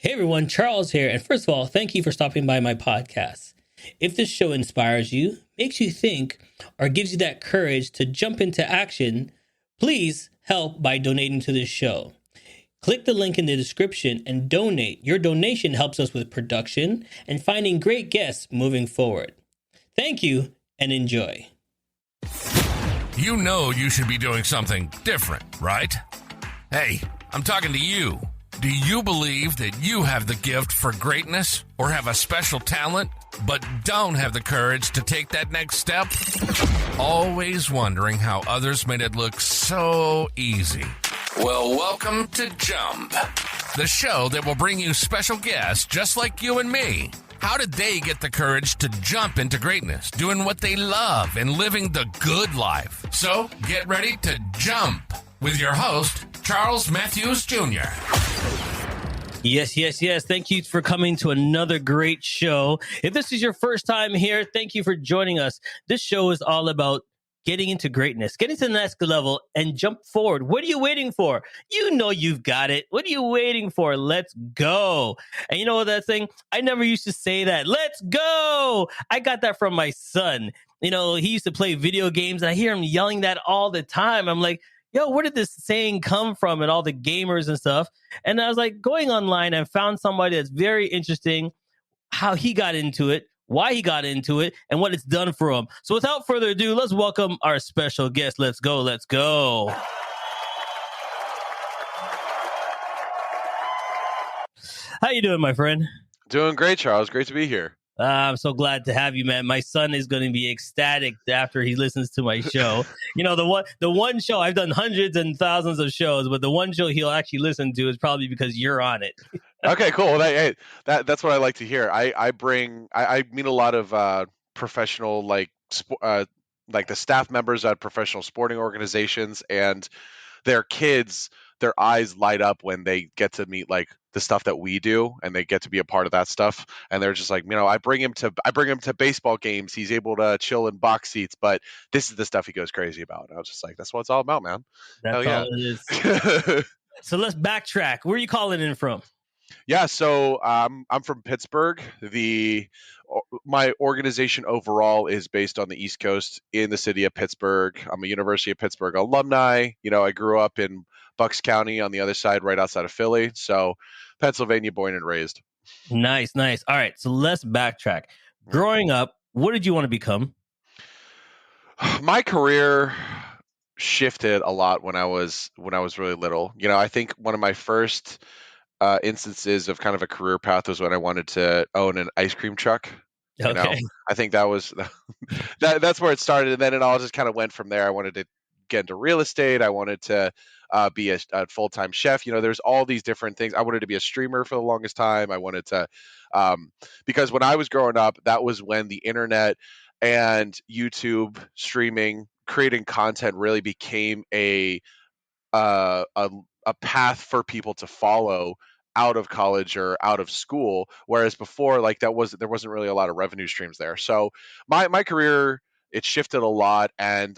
Hey everyone, Charles here, and first of all, thank you for stopping by my podcast. If this show inspires you, makes you think, or gives you that courage to jump into action, please help by donating to this show. Click the link in the description and donate. Your donation helps us with production and finding great guests moving forward. Thank you and enjoy. You know you should be doing something different, right? Hey, I'm talking to you. Do you believe that you have the gift for greatness or have a special talent, but don't have the courage to take that next step? Always wondering how others made it look so easy. Well, welcome to Jump, the show that will bring you special guests just like you and me. How did they get the courage to jump into greatness, doing what they love and living the good life? So get ready to jump with your host, Charles Matthews Jr. Yes. Thank you for coming to another great show. If this is your first time here, thank you for joining us. This show is all about getting into greatness, getting to the next level and jump forward. What are you waiting for? You know you've got it. What are you waiting for? Let's go. And you know what that thing? I never used to say that. Let's go. I got that from my son. You know, he used to play video games and I hear him yelling that all the time. I'm like, yo, where did this saying come from and all the gamers and stuff? And I was like going online and found somebody that's very interesting, how he got into it, why he got into it, and what it's done for him. So without further ado, let's welcome our special guest. Let's go. How you doing, my friend? Doing great, Charles. Great to be here. I'm so glad to have you, man. My son is going to be ecstatic after he listens to my show. You know, the one show, I've done hundreds and thousands of shows, but the one show he'll actually listen to is probably because you're on it. Okay, cool. Well, that's what I like to hear. I meet a lot of professional, like the staff members at professional sporting organizations, and their kids, their eyes light up when they get to meet like the stuff that we do and they get to be a part of that stuff, and they're just like, you know, I bring him to baseball games, he's able to chill in box seats, but this is the stuff he goes crazy about. And I was just like, that's what it's all about, man. That's Hell yeah. all it is. So let's backtrack. Where are you calling in from? Yeah, so I'm from Pittsburgh. My organization overall is based on the East Coast in the city of Pittsburgh. I'm a University of Pittsburgh alumni. You know, I grew up in Bucks County on the other side, right outside of Philly. So Pennsylvania, born and raised. Nice. All right, so let's backtrack. Growing up, what did you want to become? My career shifted a lot when I was really little. You know, I think one of my first instances of kind of a career path was when I wanted to own an ice cream truck. You know, I think that was that's where it started, and then it all just kind of went from there. I wanted to get into real estate. I wanted to be a full-time chef. You know, there's all these different things. I wanted to be a streamer for the longest time. I wanted to because when I was growing up, that was when the internet and YouTube streaming, creating content really became a path for people to follow out of college or out of school, whereas before, like there wasn't really a lot of revenue streams there. So my career, it shifted a lot, and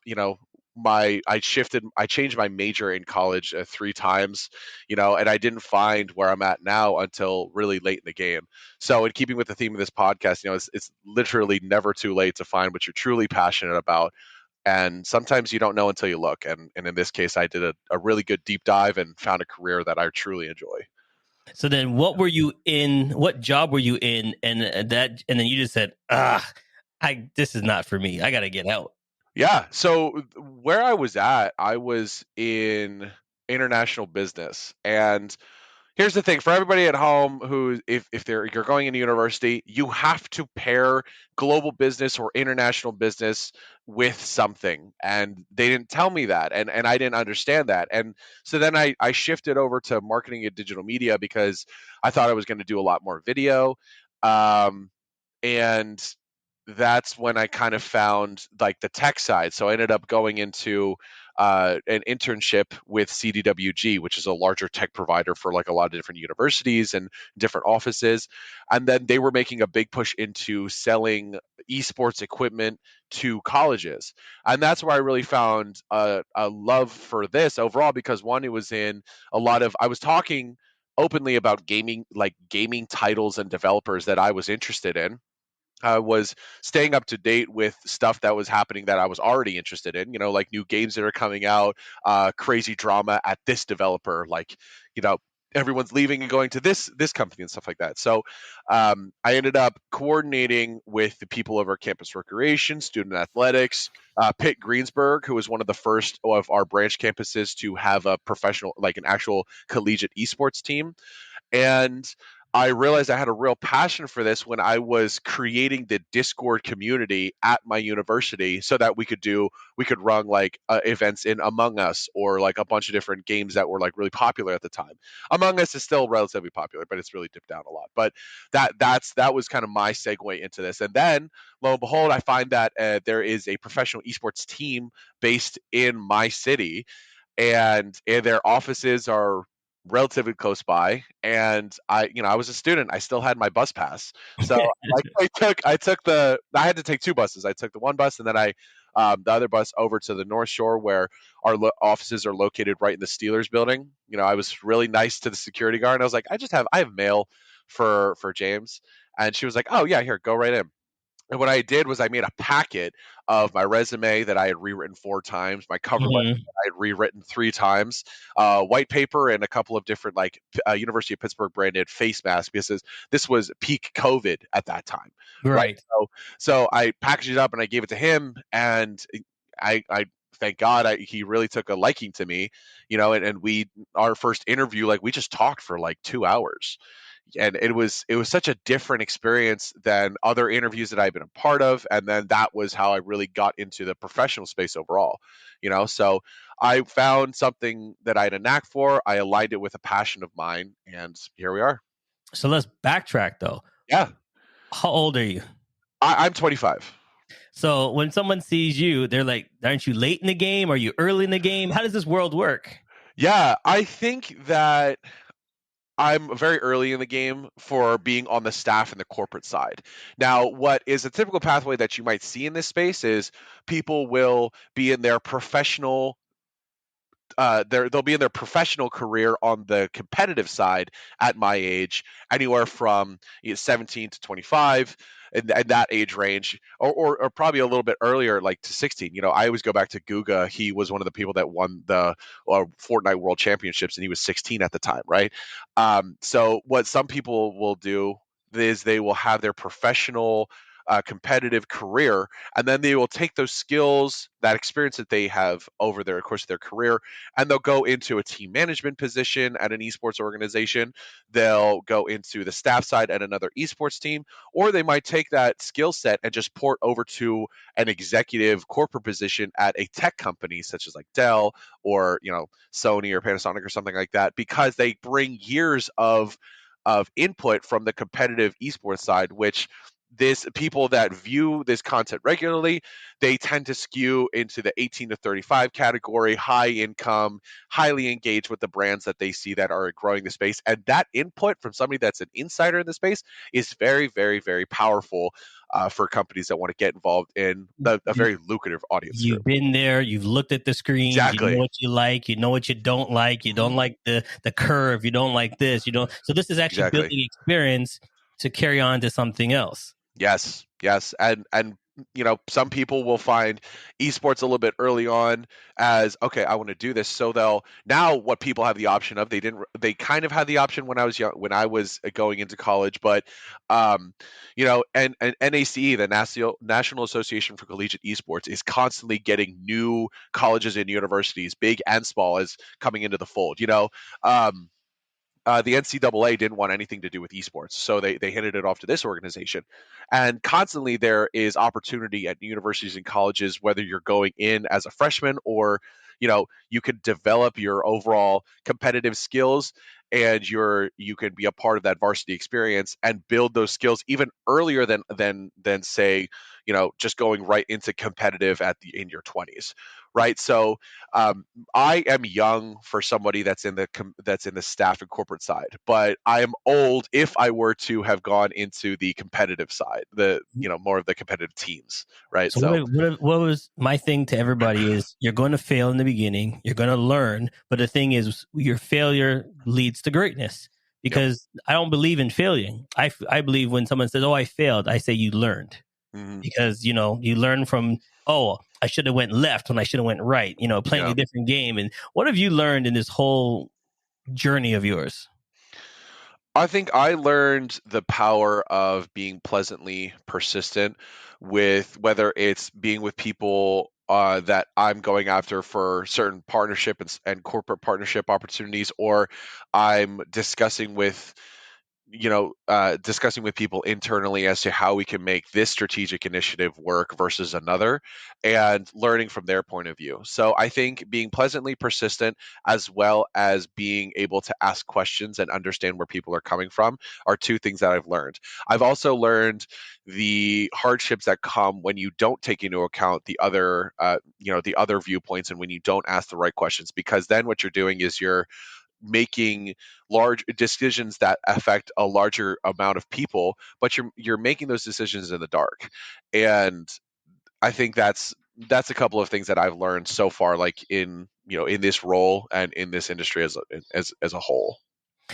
you know, I changed my major in college 3 times, you know, and I didn't find where I'm at now until really late in the game. So in keeping with the theme of this podcast, you know, it's literally never too late to find what you're truly passionate about. And sometimes you don't know until you look. And in this case, I did a really good deep dive and found a career that I truly enjoy. So then what were you in? What job were you in? And then you just said, this is not for me. I got to get out. Yeah. So where I was at, I was in international business. And here's the thing for everybody at home who, if you're going into university, you have to pair global business or international business with something. And they didn't tell me that. And I didn't understand that. And so then I shifted over to marketing and digital media because I thought I was going to do a lot more video. And that's when I kind of found like the tech side. So I ended up going into an internship with CDWG, which is a larger tech provider for like a lot of different universities and different offices. And then they were making a big push into selling esports equipment to colleges. And that's where I really found a love for this overall, because one, it was in a lot of, I was talking openly about gaming, like gaming titles and developers that I was interested in. I was staying up to date with stuff that was happening that I was already interested in, like new games that are coming out, crazy drama at this developer, like, you know, everyone's leaving and going to this company and stuff like that. So I ended up coordinating with the people over campus recreation, student athletics, Pitt Greensburg, who was one of the first of our branch campuses to have a professional, like an actual collegiate esports team. And I realized I had a real passion for this when I was creating the Discord community at my university so that we could run like events in Among Us or like a bunch of different games that were like really popular at the time. Among Us is still relatively popular, but it's really dipped down a lot. But that was kind of my segue into this. And then lo and behold, I find that there is a professional esports team based in my city, and their offices are relatively close by. And I was a student, I still had my bus pass, so like I had to take two buses. I took the one bus, and then the other bus over to the North Shore, where our offices are located right in the Steelers building. I was really nice to the security guard, and I was like, I have mail for James. And she was like, oh yeah, here, go right in. And what I did was I made a packet of my resume that I had rewritten 4 times, my cover letter Mhm. that I had rewritten 3 times, white paper, and a couple of different like University of Pittsburgh branded face masks, because this was peak COVID at that time, right? Right. So I packaged it up and I gave it to him, and I thank God he really took a liking to me, and we our first interview, like we just talked for like 2 hours, and it was such a different experience than other interviews that I've been a part of. And then that was how I really got into the professional space overall. So I found something that I had a knack for, I aligned it with a passion of mine, and here we are. So let's backtrack though. Yeah. How old are you? I'm 25. So when someone sees you, they're like, aren't you late in the game? Are you early in the game? How does this world work? Yeah, I think that I'm very early in the game for being on the staff and the corporate side. Now, what is a typical pathway that you might see in this space is people will be in their professional they'll be in their professional career on the competitive side at my age, anywhere from 17 to 25, and that age range, or probably a little bit earlier, like to 16. I always go back to Guga. He was one of the people that won the Fortnite World Championships, and he was 16 at the time, right? So what some people will do is they will have their professional competitive career, and then they will take those skills, that experience that they have over their course of their career, and they'll go into a team management position at an esports organization. They'll go into the staff side at another esports team, or they might take that skill set and just port over to an executive corporate position at a tech company such as like Dell or Sony or Panasonic or something like that, because they bring years of input from the competitive esports side, which this people that view this content regularly, they tend to skew into the 18 to 35 category, high income, highly engaged with the brands that they see that are growing the space. And that input from somebody that's an insider in the space is very, very, very powerful for companies that want to get involved in a You, very lucrative audience you've group. been there. You've looked at the screens. You know Exactly. what you like. You know what you don't like. You don't like the curve. You don't like this. You don't. So this is actually Exactly. building experience to carry on to something else. Yes, yes, and some people will find esports a little bit early on as, okay, I want to do this. So they'll now, what people have the option of, they kind of had the option when I was young, when I was going into college, but and NACE, the National Association for Collegiate Esports, is constantly getting new colleges and universities, big and small, is coming into the fold. Um, the NCAA didn't want anything to do with esports, so they handed it off to this organization. And constantly there is opportunity at universities and colleges, whether you're going in as a freshman or you can develop your overall competitive skills, and you can be a part of that varsity experience and build those skills even earlier than say just going right into competitive in your 20s, right? So I am young for somebody that's in the staff and corporate side, but I am old if I were to have gone into the competitive side, the more of the competitive teams, right? So So what was my thing to everybody is you're going to fail in the beginning. You're going to learn, but the thing is, your failure leads to greatness. because I don't believe in failing. I believe when someone says, "Oh, I failed," I say you learned, because you learn from, "Oh, I should have went left when I should have went right." Playing a different game. And what have you learned in this whole journey of yours? I think I learned the power of being pleasantly persistent, with whether it's being with people that I'm going after for certain partnership and corporate partnership opportunities, or I'm discussing with people internally as to how we can make this strategic initiative work versus another, and learning from their point of view. So I think being pleasantly persistent, as well as being able to ask questions and understand where people are coming from, are two things that I've learned. I've also learned the hardships that come when you don't take into account the other viewpoints, and when you don't ask the right questions, because then what you're doing is you're making large decisions that affect a larger amount of people, but you're making those decisions in the dark. And I think that's a couple of things that I've learned so far, like in this role and in this industry as a whole.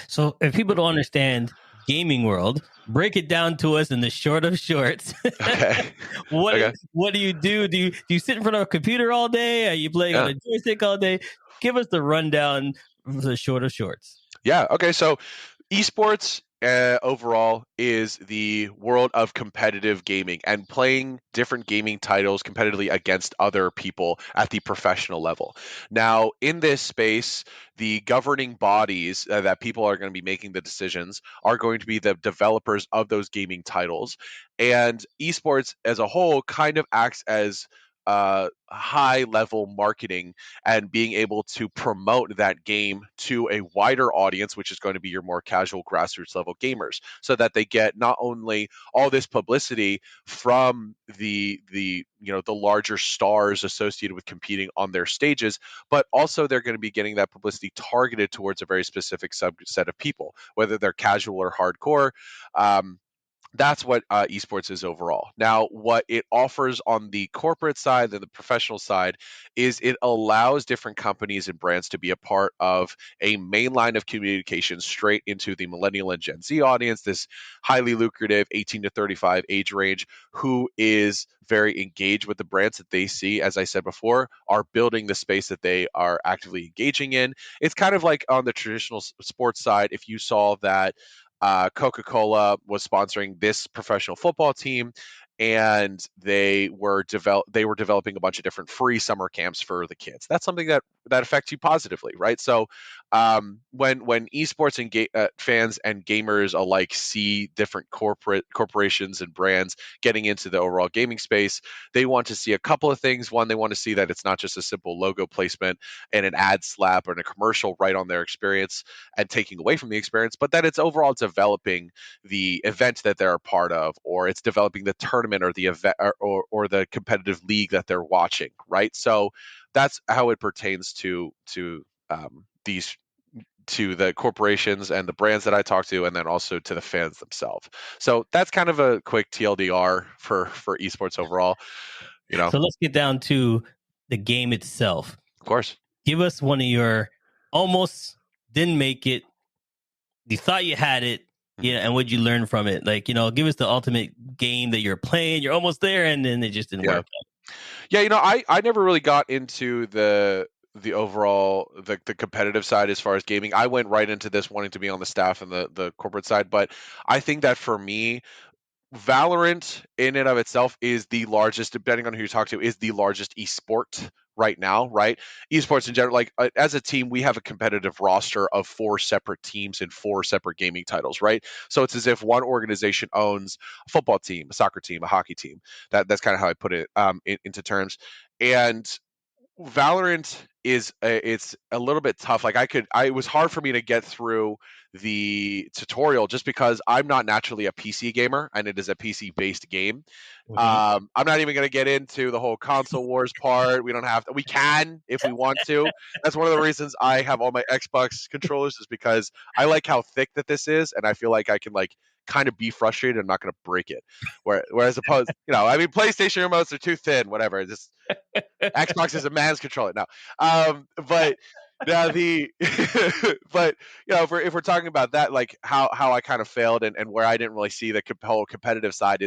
So if people don't understand gaming world, break it down to us in the short of shorts. Okay. what Okay. what do you do? Do you sit in front of a computer all day? Are you playing on Yeah. a joystick all day? Give us the rundown of the short of shorts. Yeah. Okay. So esports overall is the world of competitive gaming and playing different gaming titles competitively against other people at the professional level. Now, in this space, the governing bodies that people are going to be making the decisions are going to be the developers of those gaming titles. And esports as a whole kind of acts as high level marketing and being able to promote that game to a wider audience, which is going to be your more casual grassroots level gamers, so that they get not only all this publicity from the larger stars associated with competing on their stages, but also they're going to be getting that publicity targeted towards a very specific subset of people, whether they're casual or hardcore. That's what esports is overall. Now, what it offers on the corporate side and the professional side is it allows different companies and brands to be a part of a main line of communication straight into the millennial and Gen Z audience, this highly lucrative 18 to 35 age range, who is very engaged with the brands that they see, as I said before, are building the space that they are actively engaging in. It's kind of like on the traditional sports side, if you saw that Coca-Cola was sponsoring this professional football team, and they were developing a bunch of different free summer camps for the kids. That's something that affects you positively, right? So when esports and fans and gamers alike see different corporations and brands getting into the overall gaming space, they want to see a couple of things. One, they want to see that it's not just a simple logo placement and an ad slap and a commercial right on their experience and taking away from the experience, but that it's overall developing the event that they're a part of, or it's developing the tournament or the event or the competitive league that they're watching, right? So that's how it pertains these to the corporations and the brands that I talk to, and then also to the fans themselves. So that's kind of a quick TLDR for esports overall. So let's get down to the game itself. Of course. Give us one of your almost didn't make it. You thought you had it, and what'd you learn from it? Like, give us the ultimate game that you're playing. You're almost there, and then it just didn't work out. Yeah, I never really got into the overall the competitive side as far as gaming. I went right into this wanting to be on the staff and the corporate side, but I think that for me, Valorant in and of itself is the largest, depending on who you talk to, is the largest esport right now, right? Esports in general, like as a team, we have a competitive roster of 4 separate teams and 4 separate gaming titles, right? So it's as if one organization owns a football team, a soccer team, a hockey team. That's kind of how I put it into terms. And Valorant it's a little bit tough. Like it was hard for me to get through the tutorial just because I'm not naturally a PC gamer and it is a PC based game. I'm not even going to get into the whole console wars part. We don't have to. We can if we want to. That's one of the reasons I have all my Xbox controllers, is because I like how thick that this is, and I feel like I can kind of be frustrated. I'm not going to break it. Whereas opposed, PlayStation remotes are too thin. Whatever. Just Xbox is a man's controller now. But Now the but if we're talking about that, like how I kind of failed and where I didn't really see the whole competitive side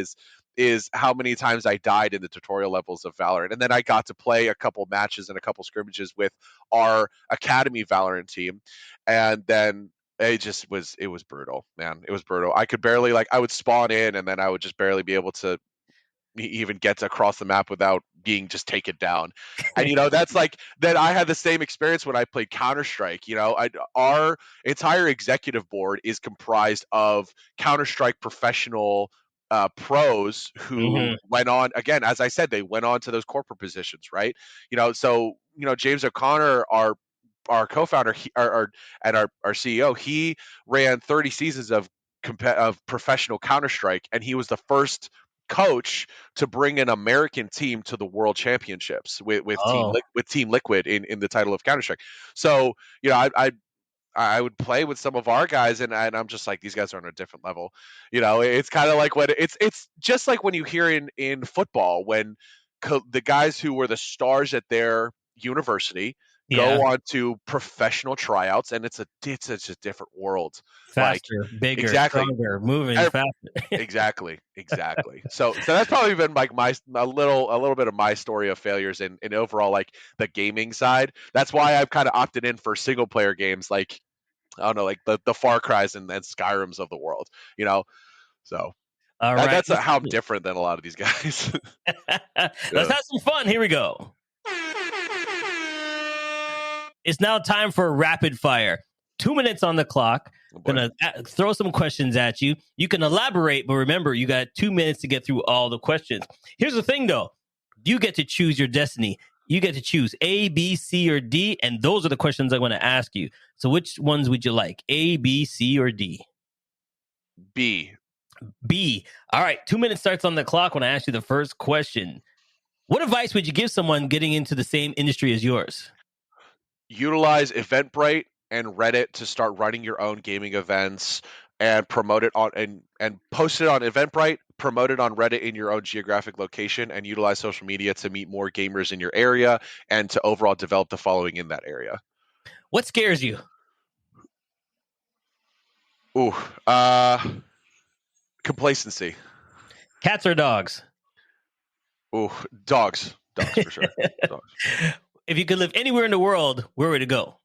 is how many times I died in the tutorial levels of Valorant. And then I got to play a couple matches and a couple scrimmages with our Academy Valorant team. And then it was brutal, man. It was brutal. I could barely, I would spawn in and then I would just barely be able to even get to across the map without being just taken down. And that's that I had the same experience when I played Counter-Strike. Our entire executive board is comprised of Counter-Strike professional pros who went on, again, as I said, they went on to those corporate positions, right? So James O'Connor, our co-founder, and our CEO, he ran 30 seasons of professional Counter-Strike, and he was the first coach to bring an American team to the World Championships with Team Liquid in the title of Counter-Strike. So I would play with some of our guys, and I'm just like, these guys are on a different level. It's kind of like when it's just like when you hear in football when the guys who were the stars at their university go on to professional tryouts, and it's a different world. Faster, bigger, stronger, moving faster. Exactly. So that's probably been like a little bit of my story of failures in overall like the gaming side. That's why I've kind of opted in for single player games like, I don't know, like the Far Cry's and Skyrims of the world. So all right, that's how I'm different than a lot of these guys. Let's have some fun. Here we go. It's now time for rapid fire. 2 minutes on the clock. I'm going to throw some questions at you. You can elaborate, but remember, you got 2 minutes to get through all the questions. Here's the thing, though. You get to choose your destiny. You get to choose A, B, C, or D, and those are the questions I'm going to ask you. So which ones would you like? A, B, C, or D? B. B. All right. 2 minutes starts on the clock when I ask you the first question. What advice would you give someone getting into the same industry as yours? Utilize Eventbrite and Reddit to start running your own gaming events and promote it on and post it on Eventbrite, promote it on Reddit in your own geographic location, and utilize social media to meet more gamers in your area and to overall develop the following in that area. What scares you? Complacency. Cats or dogs? Dogs. Dogs for sure. Dogs. If you could live anywhere in the world, where would it go?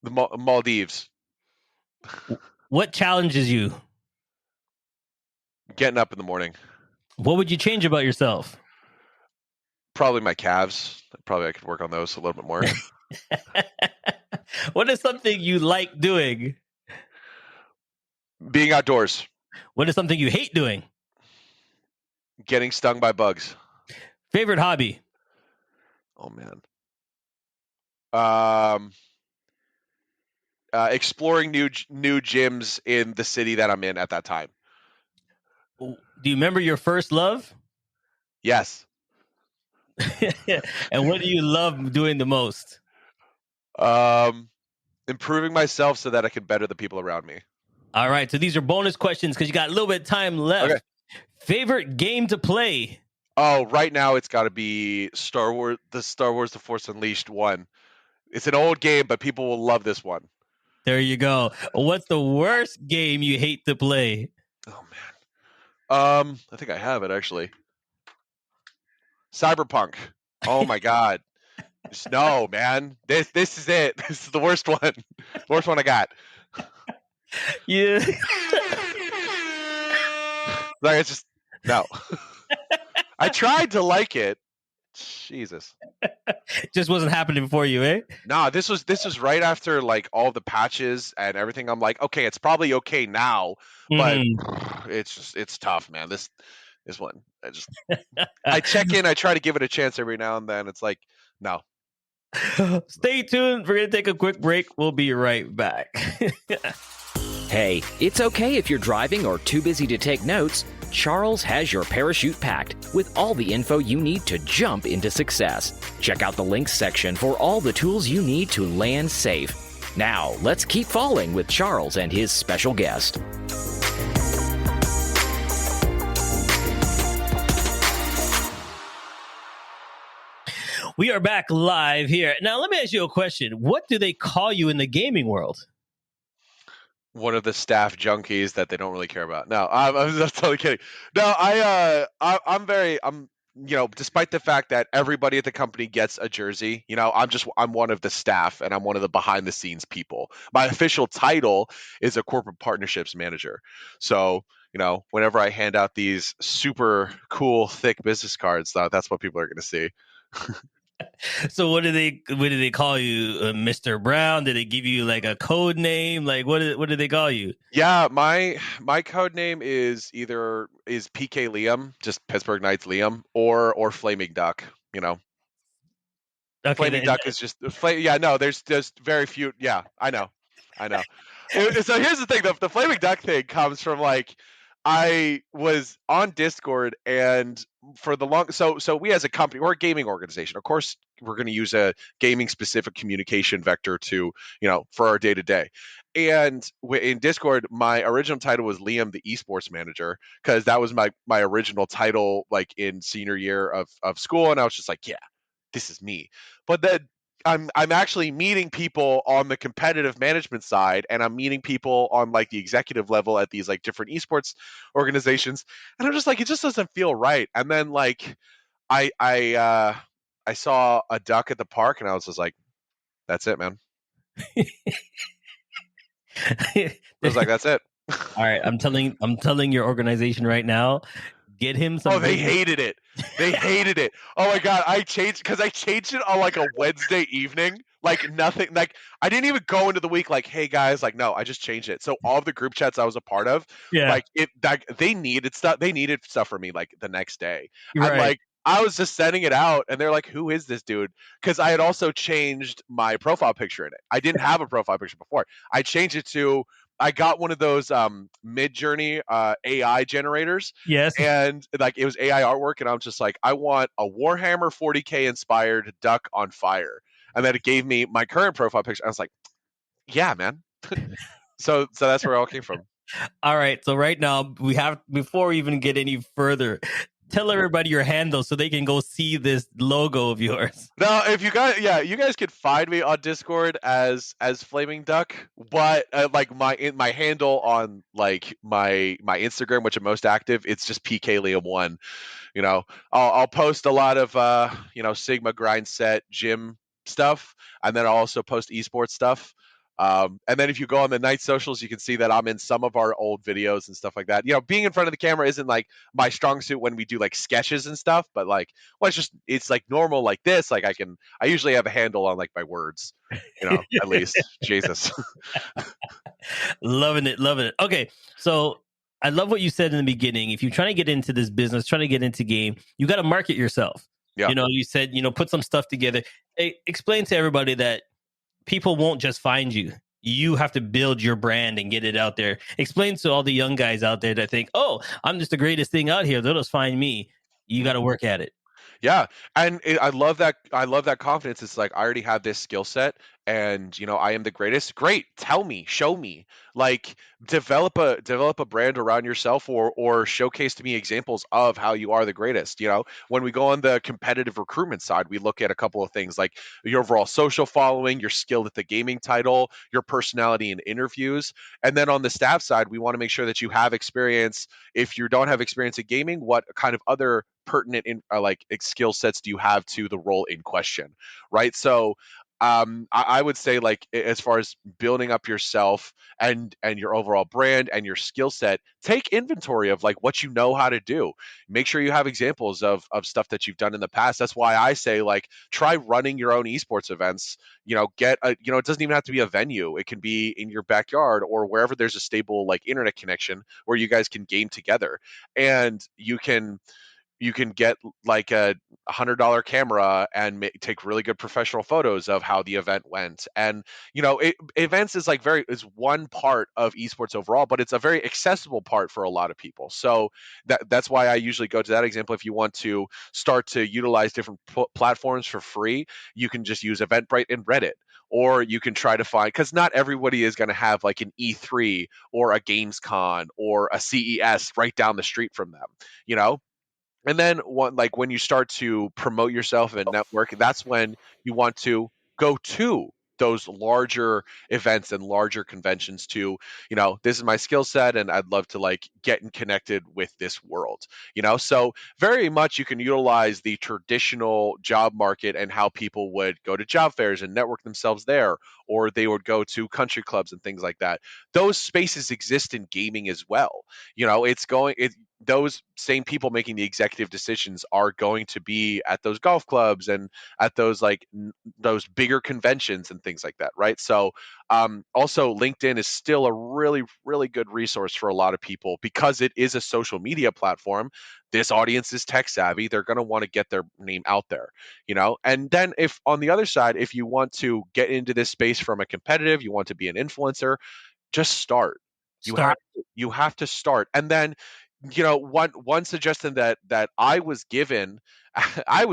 The Maldives. What challenges you? Getting up in the morning. What would you change about yourself? Probably my calves. Probably I could work on those a little bit more. What is something you like doing? Being outdoors. What is something you hate doing? Getting stung by bugs. Favorite hobby? Oh, man. Exploring new gyms in the city that I'm in at that time. Do you remember your first love? Yes. And what do you love doing the most? Improving myself so that I can better the people around me. All right. So these are bonus questions because you got a little bit of time left. Okay. Favorite game to play? Oh, right now it's got to be Star Wars The Force Unleashed 1. It's an old game, but people will love this one. There you go. What's the worst game you hate to play? Oh, man. I think I have it, actually. Cyberpunk. Oh, my God. No, man. This is it. This is the worst one. Worst one I got. Yeah. Like, it's just, no. I tried to like it. Jesus. Just wasn't happening for you, eh? No, this was right after like all the patches and everything. I'm like, okay, it's probably okay now, but it's tough, man. This one, I check in, I try to give it a chance every now and then. It's like, no. Stay tuned. We're gonna take a quick break. We'll be right back. Hey, it's okay if you're driving or too busy to take notes. Charles has your parachute packed with all the info you need to jump into success. Check out the links section for all the tools you need to land safe. Now, let's keep falling with Charles and his special guest. We are back live here. Now, let me ask you a question. What do they call you in the gaming world? One of the staff junkies that they don't really care about. No, I'm just totally kidding. No, I'm despite the fact that everybody at the company gets a jersey, I'm one of the staff and I'm one of the behind the scenes people. My official title is a corporate partnerships manager. So, whenever I hand out these super cool, thick business cards, that's what people are going to see. So what do they call you, Mr. Brown? Did they give you like a code name? Like what do they call you? Yeah, my code name is PK Liam, just Pittsburgh Knights Liam, or Flaming Duck. Okay, Flaming Duck is just flame. Yeah, no, there's just very few. Yeah, I know. So here's the thing: the Flaming Duck thing comes from like I was on Discord and for the long so we as a company, we're a gaming organization. Of course, we're going to use a gaming specific communication vector to for our day to day. And in Discord, my original title was Liam, the Esports manager, because that was my original title, like in senior year of school, and I was just like, yeah, this is me. But then I'm actually meeting people on the competitive management side, and I'm meeting people on like the executive level at these like different esports organizations, and I'm just like, it just doesn't feel right. And then like I saw a duck at the park, and I was just like, that's it, man. I was like, that's it. All right, I'm telling your organization right now, get him some. Oh, they hated it. They hated it. Oh my god, I changed it on like a Wednesday evening. Like nothing. Like I didn't even go into the week like, hey guys, like no, I just changed it. So all of the group chats I was a part of, like they needed stuff. They needed stuff from me like the next day. Right. And like I was just sending it out, and they're like, who is this dude? Because I had also changed my profile picture in it. I didn't have a profile picture before. I changed it to. I got one of those Mid-Journey AI generators. Yes. And like it was AI artwork, and I'm just like, I want a Warhammer 40K inspired duck on fire. And then it gave me my current profile picture. I was like, yeah, man. so that's where it all came from. All right. So right now we have, before we even get any further, tell everybody your handle so they can go see this logo of yours. Now, if you guys could find me on Discord as Flaming Duck, but like my handle on like my Instagram, which I'm most active, it's just PK Liam1. I'll post a lot of Sigma grind set gym stuff, and then I'll also post esports stuff. And then if you go on the night socials, you can see that I'm in some of our old videos and stuff like that. Being in front of the camera isn't like my strong suit when we do like sketches and stuff, but like, well, it's like normal like this. Like I usually have a handle on like my words, at least. Jesus. Loving it. Okay. So I love what you said in the beginning. If you're trying to get into this business, trying to get into game, you got to market yourself. Yeah. You said, put some stuff together. Hey, explain to everybody that people won't just find you. You have to build your brand and get it out there. Explain to all the young guys out there that think, oh, I'm just the greatest thing out here. They'll just find me. You got to work at it. Yeah, and I love that. I love that confidence. It's like I already have this skill set, and I am the greatest. Great, tell me, show me. Like develop a brand around yourself, or showcase to me examples of how you are the greatest. When we go on the competitive recruitment side, we look at a couple of things like your overall social following, your skill at the gaming title, your personality in interviews, and then on the staff side, we want to make sure that you have experience. If you don't have experience in gaming, what kind of other pertinent skill sets do you have to the role in question, right? So I would say, like, as far as building up yourself and your overall brand and your skill set, take inventory of like what you know how to do. Make sure you have examples of stuff that you've done in the past. That's why I say, like, try running your own esports events. It doesn't even have to be a venue. It can be in your backyard or wherever there's a stable like internet connection where you guys can game together, and you can get like a $100 camera and take really good professional photos of how the event went. And events is is one part of esports overall, but it's a very accessible part for a lot of people. So that's why I usually go to that example. If you want to start to utilize different platforms for free, you can just use Eventbrite and Reddit. Or you can try to find, because not everybody is going to have like an E3 or a Gamescom or a CES right down the street from them. And then when you start to promote yourself and network, that's when you want to go to those larger events and larger conventions to, this is my skill set and I'd love to like get connected with this world. So very much you can utilize the traditional job market and how people would go to job fairs and network themselves there, or they would go to country clubs and things like that. Those spaces exist in gaming as well. Those same people making the executive decisions are going to be at those golf clubs and at those those bigger conventions and things like that, right? So also LinkedIn is still a really, really good resource for a lot of people because it is a social media platform. This audience is tech savvy. They're going to want to get their name out there, and then if on the other side, if you want to get into this space from a competitive, you want to be an influencer, just start. Start. You have to start. And then one suggestion that I was given, I'm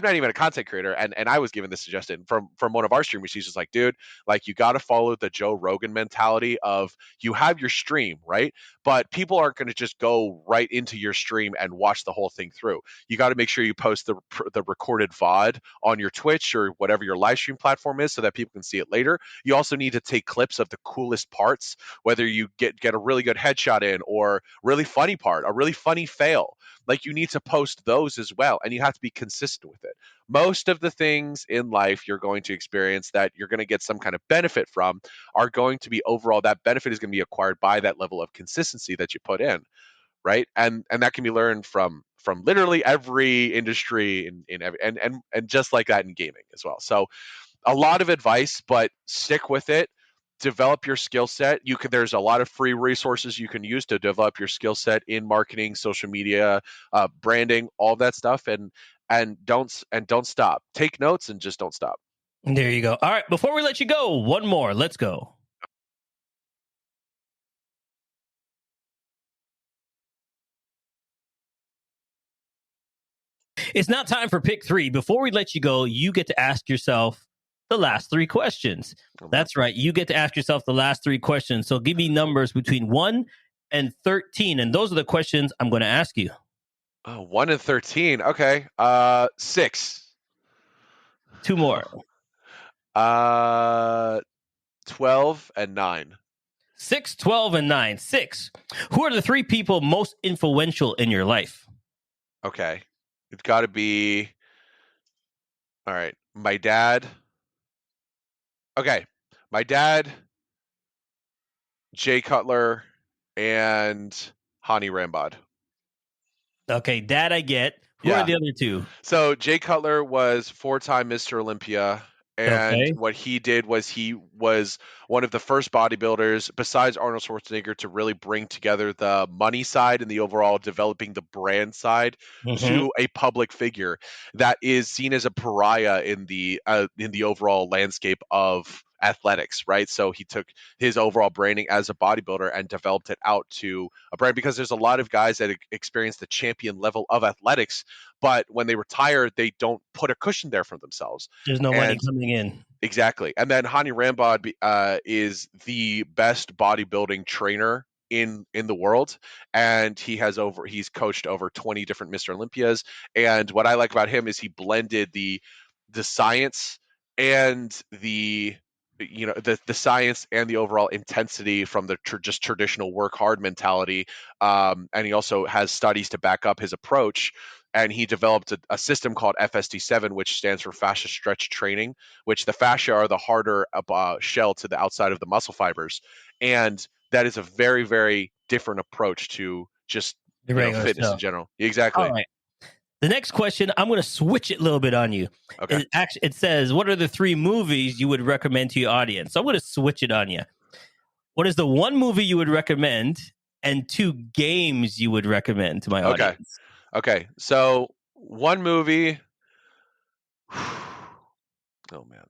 not even a content creator, and I was given this suggestion from one of our streamers. She's just like, dude, like you got to follow the Joe Rogan mentality of you have your stream, right? But people aren't going to just go right into your stream and watch the whole thing through. You got to make sure you post the recorded VOD on your Twitch or whatever your live stream platform is so that people can see it later. You also need to take clips of the coolest parts, whether you get a really good headshot in or really funny part, a really funny fail. Like you need to post those as well, and you have to be consistent with it. Most of the things in life you're going to experience that you're going to get some kind of benefit from are going to be overall, that benefit is going to be acquired by that level of consistency that you put in, right? And that can be learned from literally every industry in every and just like that in gaming as well. So a lot of advice, but stick with it. Develop your skill set. There's a lot of free resources you can use to develop your skill set in marketing, social media, branding, all that stuff, and don't stop. Take notes and just don't stop. There you go. All right, before we let you go, one more. Let's go. It's now time for pick three. Before we let you go, you get to ask yourself the last three questions. That's right. You get to ask yourself the last three questions. So give me numbers between 1 and 13. And those are the questions I'm going to ask you. 1 and 13. Okay. 6. 2 more. 12 and 9. 6, 12, and 9. 6. Who are the 3 people most influential in your life? Okay. It's got to be. All right. My dad. Okay. My dad, Jay Cutler, and Hani Rambod. Okay, dad, I get. Who are the other 2? So Jay Cutler was 4-time Mr. Olympia. And Okay. what he did was he was one of the first bodybuilders besides Arnold Schwarzenegger to really bring together the money side and the overall developing the brand side to a public figure that is seen as a pariah in the overall landscape of athletics, right? So he took his overall branding as a bodybuilder and developed it out to a brand, because there's a lot of guys that experience the champion level of athletics, but when they retire, they don't put a cushion there for themselves. There's no money coming in. Exactly. And then Hani Rambod is the best bodybuilding trainer in the world, and he's coached over 20 different Mr. Olympias. And what I like about him is he blended the science and the science and the overall intensity from the just traditional work hard mentality, and he also has studies to back up his approach. And he developed a system called FST7, which stands for fascia stretch training, which the fascia are the harder shell to the outside of the muscle fibers. And that is a very, very different approach to just fitness in general. Exactly. All right. The next question, I'm going to switch it a little bit on you. Okay. It says, what are the 3 movies you would recommend to your audience? So I'm going to switch it on you. What is the 1 movie you would recommend and 2 games you would recommend to my audience? Okay. So 1 movie. Oh, man.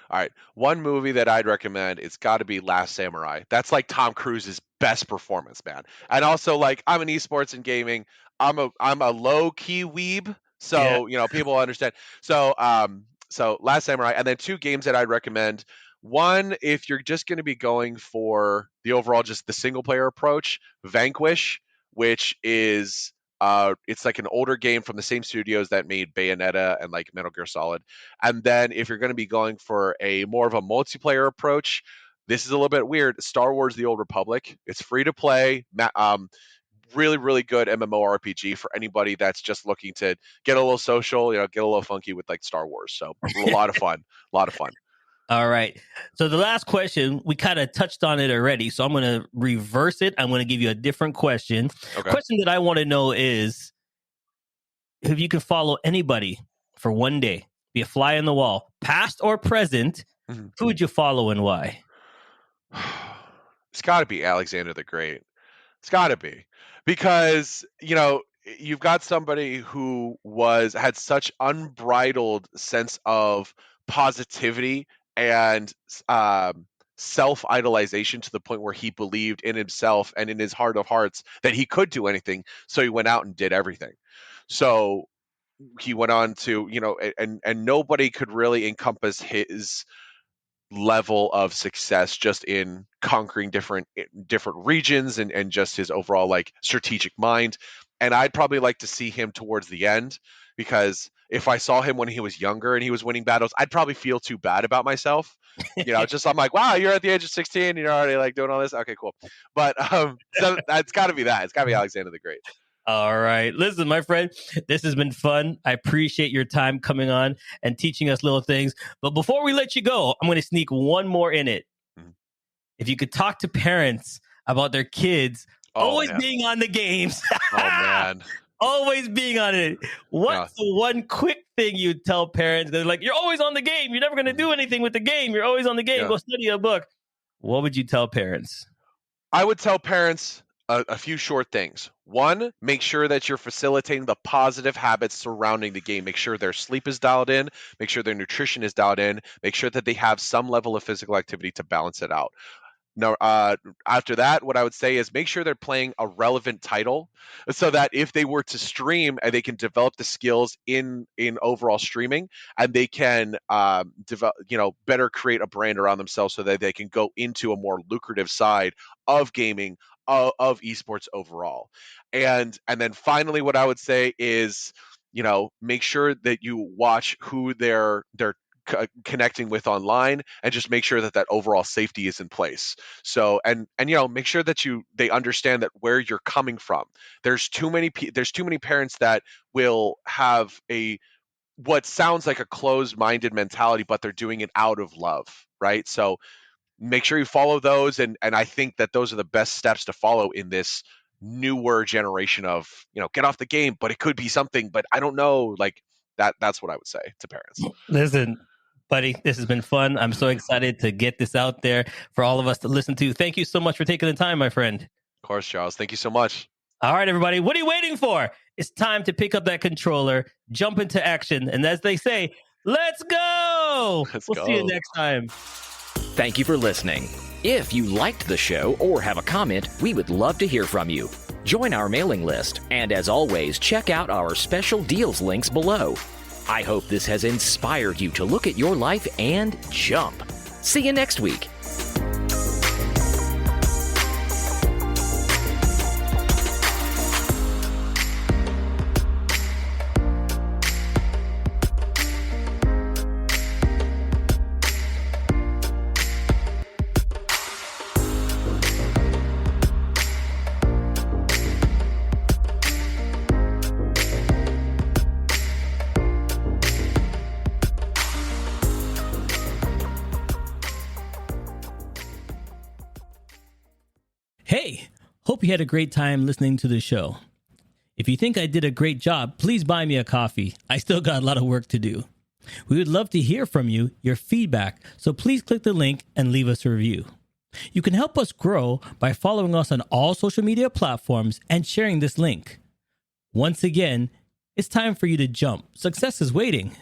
All right. 1 movie that I'd recommend, it's got to be Last Samurai. That's like Tom Cruise's best performance, man. And also, like, I'm an esports and gaming. I'm a low key weeb, so people understand. So Last Samurai, and then 2 games that I'd recommend. 1, if you're just going to be going for the overall just the single player approach, Vanquish, which is It's like an older game from the same studios that made Bayonetta and like Metal Gear Solid. And then if you're going to be going for a more of a multiplayer approach, this is a little bit weird. Star Wars: The Old Republic. It's free to play. Really, really good MMORPG for anybody that's just looking to get a little social, get a little funky with like Star Wars. So a lot of fun. A lot of fun. All right. So the last question, we kind of touched on it already. So I'm going to reverse it. I'm going to give you a different question. Okay. Question that I want to know is, if you could follow anybody for one day, be a fly on the wall, past or present, who would you follow and why? It's got to be Alexander the Great. It's got to be, because you've got somebody who had such unbridled sense of positivity and self-idolization to the point where he believed in himself and in his heart of hearts that he could do anything. So he went out and did everything. So he went on to, and nobody could really encompass his level of success just in conquering different regions and just his overall like strategic mind. And I'd probably like to see him towards the end, because if I saw him when he was younger and he was winning battles, I'd probably feel too bad about myself. Just I'm like, wow, you're at the age of 16 and you're already like doing all this. Okay, cool. But so it's got to be that. It's got to be Alexander the Great. All right. Listen, my friend, this has been fun. I appreciate your time coming on and teaching us little things. But before we let you go, I'm going to sneak one more in it. If you could talk to parents about their kids being on the games. Oh, man. Always being on it. What's the one quick thing you'd tell parents? They're like, you're always on the game. You're never going to do anything with the game. You're always on the game. Go study a book. What would you tell parents? I would tell parents a few short things. One, make sure that you're facilitating the positive habits surrounding the game. Make sure their sleep is dialed in. Make sure their nutrition is dialed in. Make sure that they have some level of physical activity to balance it out. Now, after that, what I would say is make sure they're playing a relevant title, so that if they were to stream, and they can develop the skills in overall streaming, and they can better create a brand around themselves, so that they can go into a more lucrative side of gaming, of esports overall. And then finally, what I would say is, make sure that you watch who they're connecting with online, and just make sure that overall safety is in place. So and make sure that they understand that where you're coming from. There's too many parents that will have what sounds like a closed-minded mentality, but they're doing it out of love, right? So make sure you follow those, and I think that those are the best steps to follow in this newer generation of, get off the game, but it could be something, but I don't know, like that's what I would say to parents. Listen, buddy, this has been fun. I'm so excited to get this out there for all of us to listen to. Thank you so much for taking the time, my friend. Of course, Charles. Thank you so much. All right, everybody. What are you waiting for? It's time to pick up that controller, jump into action, and as they say, let's go! We'll see you next time. Thank you for listening. If you liked the show or have a comment, we would love to hear from you. Join our mailing list, and as always, check out our special deals links below. I hope this has inspired you to look at your life and jump. See you next week. Hey, hope you had a great time listening to the show. If you think I did a great job, please buy me a coffee. I still got a lot of work to do. We would love to hear from you, your feedback, so please click the link and leave us a review. You can help us grow by following us on all social media platforms and sharing this link. Once again, it's time for you to jump. Success is waiting.